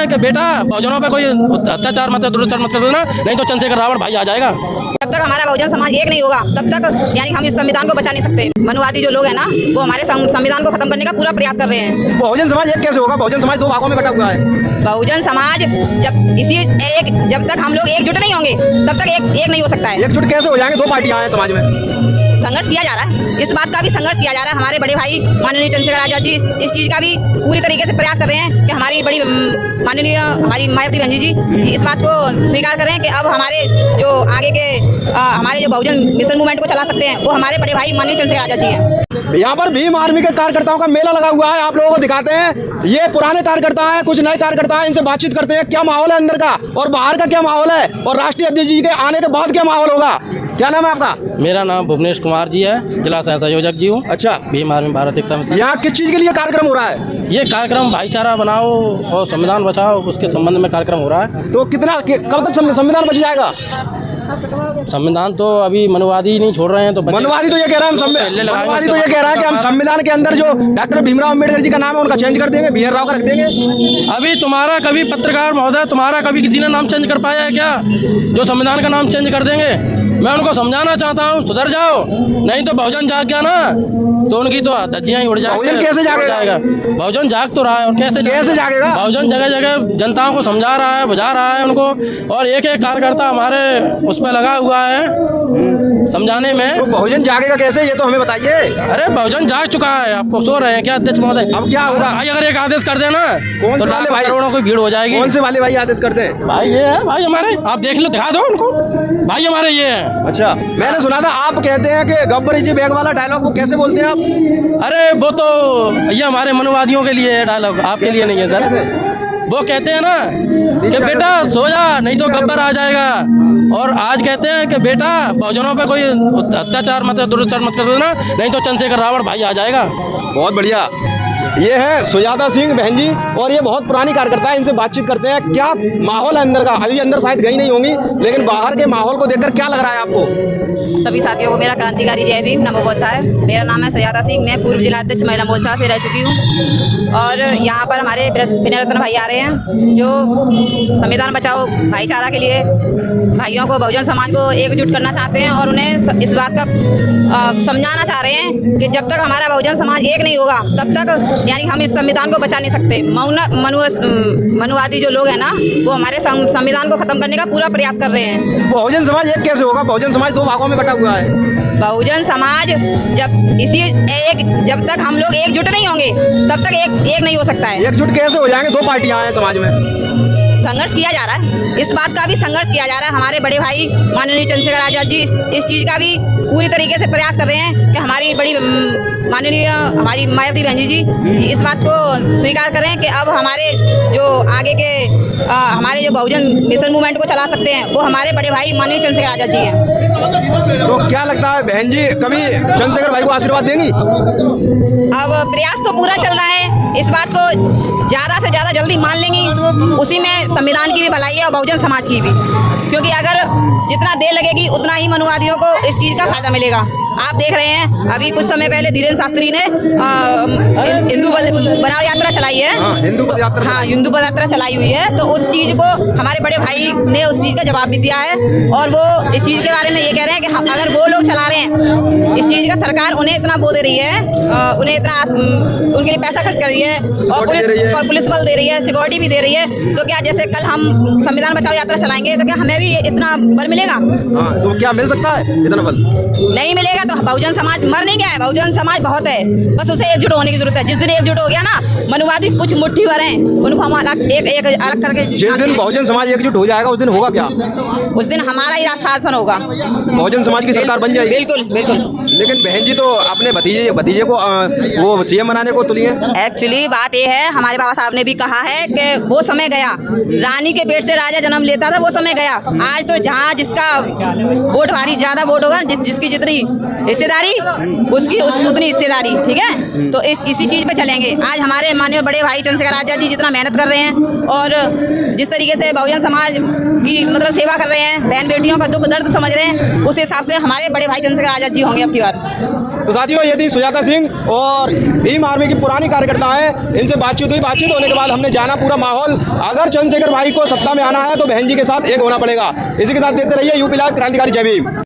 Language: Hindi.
हैं कि बेटा बहुजनों पे कोई अत्याचार मत दुराचार मत कर देना, नहीं तो चंद्रशेखर रावण भाई आ जाएगा। जब तक हमारा बहुजन समाज एक नहीं होगा तब तक यानी हम इस संविधान को बचा नहीं सकते। मनुवादी जो लोग हैं ना वो हमारे संविधान को खत्म करने का पूरा प्रयास कर रहे हैं। बहुजन समाज एक कैसे होगा? बहुजन समाज दो भागों में बटा हुआ है। बहुजन समाज जब तक हम लोग एकजुट नहीं होंगे तब तक एक नहीं हो सकता है। एकजुट कैसे हो जाएंगे? दो पार्टियां हैं समाज में। संघर्ष किया जा रहा है, इस बात का भी संघर्ष किया जा रहा है। हमारे बड़े भाई माननीय चंद्रशेखर आजाद जी इस चीज़ का भी पूरी तरीके से प्रयास कर रहे हैं कि हमारी बड़ी माननीय हमारी मायावती बहन जी इस बात को स्वीकार करें कि अब हमारे जो आगे के हमारे जो बहुजन मिशन मूवमेंट को चला सकते हैं वो हमारे बड़े भाई माननीय चंद्रशेखर आजाद जी हैं। यहाँ पर भीम आर्मी के कार्यकर्ताओं का मेला लगा हुआ है, आप लोगों को दिखाते हैं। ये पुराने कार्यकर्ता हैं, कुछ नए कार्यकर्ता हैं, इनसे बातचीत करते हैं क्या माहौल है अंदर का और बाहर का क्या माहौल है और राष्ट्रीय अध्यक्ष जी के आने के बाद क्या माहौल होगा। क्या नाम है आपका? मेरा नाम भुवनेश कुमार जी है, जिला सह संयोजक जी हूँ। अच्छा, भीम आर्मी भारत एकता मिशन। यहाँ किस चीज़ के लिए कार्यक्रम हो रहा है? ये कार्यक्रम भाईचारा बनाओ और संविधान बचाओ उसके संबंध में कार्यक्रम हो रहा है। तो कब तक संविधान बच जाएगा? संविधान तो अभी मनुवादी नहीं छोड़ रहे हैं तो मनुवादी तो ये कह रहा है मनुवादी तो ये कह रहा है कि हम संविधान के अंदर जो डॉक्टर भीमराव अम्बेडकर जी का नाम है उनका चेंज कर देंगे, BR राव का रख देंगे। अभी तुम्हारा कभी पत्रकार महोदय तुम्हारा कभी किसी ने नाम चेंज कर पाया है क्या जो संविधान का नाम चेंज कर देंगे? मैं उनको समझाना चाहता हूँ सुधर जाओ, नहीं तो बहुजन जाग गया ना तो उनकी तो धज्जियां ही उड़ जाएगी। बहुजन कैसे जागेगा? बहुजन जाग तो रहा है और कैसे जागेगा? बहुजन जगह जगह जनताओं को समझा रहा है, बुझा रहा है उनको, और एक एक कार्यकर्ता हमारे उस पर लगा हुआ है समझाने में। तो बहुजन जागेगा कैसे, ये तो हमें बताइए। अरे बहुजन जाग चुका है, आपको सो रहे हैं क्या अध्यक्ष महोदय? अब क्या होगा भाई अगर एक आदेश कर देना कौन तो वाले भाई करोड़ों की भीड़ हो जाएगी। कौन से वाले भाई आदेश करते हैं? भाई ये है भाई हमारे, आप देख लो, दिखा दो उनको, भाई हमारे ये है। अच्छा, मैंने सुना था आप कहते हैं कि गब्बर जी बैग वाला डायलॉग, वो कैसे बोलते हैं आप? अरे वो तो ये हमारे मनुवादियों के लिए है डायलॉग, आपके लिए नहीं है सर। वो कहते हैं ना कि बेटा सो जा नहीं तो गब्बर आ जाएगा, और आज कहते हैं कि बेटा बहुजनों पे कोई अत्याचार मत दुराचार मत कर देना, नहीं तो चंद्रशेखर रावण भाई आ जाएगा। बहुत बढ़िया। ये है सुजाता सिंह बहन जी और ये बहुत पुरानी कार्यकर्ता है, इनसे बातचीत करते हैं क्या माहौल है अंदर का। अभी अंदर शायद गई नहीं होंगी, लेकिन बाहर के माहौल को देखकर क्या लग रहा है आपको? सभी साथियों को मेरा क्रांतिकारी जय भीम, नमो बुद्धाय। मेरा नाम है सुजाता सिंह, मैं पूर्व जिला अध्यक्ष महिला मोर्चा से रह चुकी हूँ और यहाँ पर हमारे विनय रत्न भाई आ रहे हैं जो संविधान बचाओ भाईचारा के लिए भाइयों को बहुजन समाज को एकजुट करना चाहते हैं और उन्हें इस बात का समझाना चाह रहे हैं कि जब तक हमारा बहुजन समाज एक नहीं होगा तब तक यानी हम इस संविधान को बचा नहीं सकते। मनुवादी जो लोग हैं ना वो हमारे संविधान को खत्म करने का पूरा प्रयास कर रहे हैं। बहुजन समाज एक कैसे होगा? बहुजन समाज दो भागों में बटा हुआ है। बहुजन समाज जब तक हम लोग एकजुट नहीं होंगे तब तक एक नहीं हो सकता है। एकजुट कैसे हो जाएंगे? दो पार्टियां हैं समाज में। संघर्ष किया जा रहा है, इस बात का भी संघर्ष किया जा रहा है। हमारे बड़े भाई माननीय चंद्रशेखर आजाद जी इस चीज़ का भी पूरी तरीके से प्रयास कर रहे हैं कि हमारी बड़ी माननीय हमारी मायावती बहन जी इस बात को स्वीकार करें कि अब हमारे जो आगे के हमारे जो बहुजन मिशन मूवमेंट को चला सकते हैं वो हमारे बड़े भाई माननीय चंद्रशेखर आजाद जी हैं। तो क्या लगता है बहन जी कभी चंद्रशेखर भाई को आशीर्वाद देंगी? अब प्रयास तो पूरा चल रहा है, इस बात को ज़्यादा से ज़्यादा जल्दी मान लेंगी, उसी में संविधान की भी भलाई है और बहुजन समाज की भी, क्योंकि अगर जितना देर लगेगी उतना ही मनुवादियों को इस चीज़ का फायदा मिलेगा। आप देख रहे हैं अभी कुछ समय पहले धीरेन्द्र शास्त्री ने हिंदू बनाओ यात्रा चलाई है। हिंदू पद यात्रा चलाई हुई है, तो उस चीज़ को हमारे बड़े भाई ने उस चीज़ का जवाब भी दिया है और वो इस चीज़ के बारे में ये कह रहे हैं कि अगर वो लोग चला रहे हैं इस चीज़ का, सरकार उन्हें इतना वो दे रही है, उन्हें इतना उनके लिए पैसा खर्च कर रही है और पुलिस बल दे रही है, सिक्योरिटी भी दे रही है, तो क्या जैसे कल हम संविधान बचाओ यात्रा चलाएंगे तो क्या हमें भी इतना बल मिलेगा? तो क्या मिल सकता है इतना बल? नहीं मिलेगा। तो बहुजन समाज मर नहीं गया है, बहुजन समाज बहुत है, बस उसे एकजुट होने की जरूरत है। जिस दिन एकजुट हो गया ना, मनुवादी कुछ मुट्ठी भर हैं, उनको हम एक अलग करके जिस दिन बहुजन समाज एकजुट हो जाएगा उस दिन होगा क्या? उस दिन हमारा ही शासन होगा, बहुजन समाज की सरकार बन जाएगी। बिल्कुल बिल्कुल। लेकिन बहन जी तो अपने भतीजे को वो CM बनाने को तुली है। एक्चुअली बात ये है, हमारे बाबा साहब ने भी कहा है कि वो समय गया, रानी के पेट से राजा जन्म लेता था, वो समय गया। आज तो जहाँ जिसका वोट भारी ज्यादा वोट होगा, जिसकी जितनी हिस्सेदारी उसकी उतनी हिस्सेदारी, ठीक है। तो इसी चीज़ पे चलेंगे। आज हमारे माननीय बड़े भाई चंद्रशेखर आजाद जी जितना मेहनत कर रहे हैं और जिस तरीके से बहुजन समाज की मतलब सेवा कर रहे हैं, बहन बेटियों का दुख दर्द समझ रहे हैं, उस हिसाब से हमारे बड़े भाई चंद्रशेखर आजाद जी होंगे अब की बार। तो साथियों ये थी सुजाता सिंह और भीम आर्मी की पुरानी कार्यकर्ता है, इनसे बातचीत हुई। बातचीत होने के बाद हमने जाना पूरा माहौल। अगर चंद्रशेखर भाई को सत्ता में आना है तो बहन जी के साथ एक होना पड़ेगा। इसी के साथ देखते रहिए यूपी लाइव क्रांतिकारी जय भीम।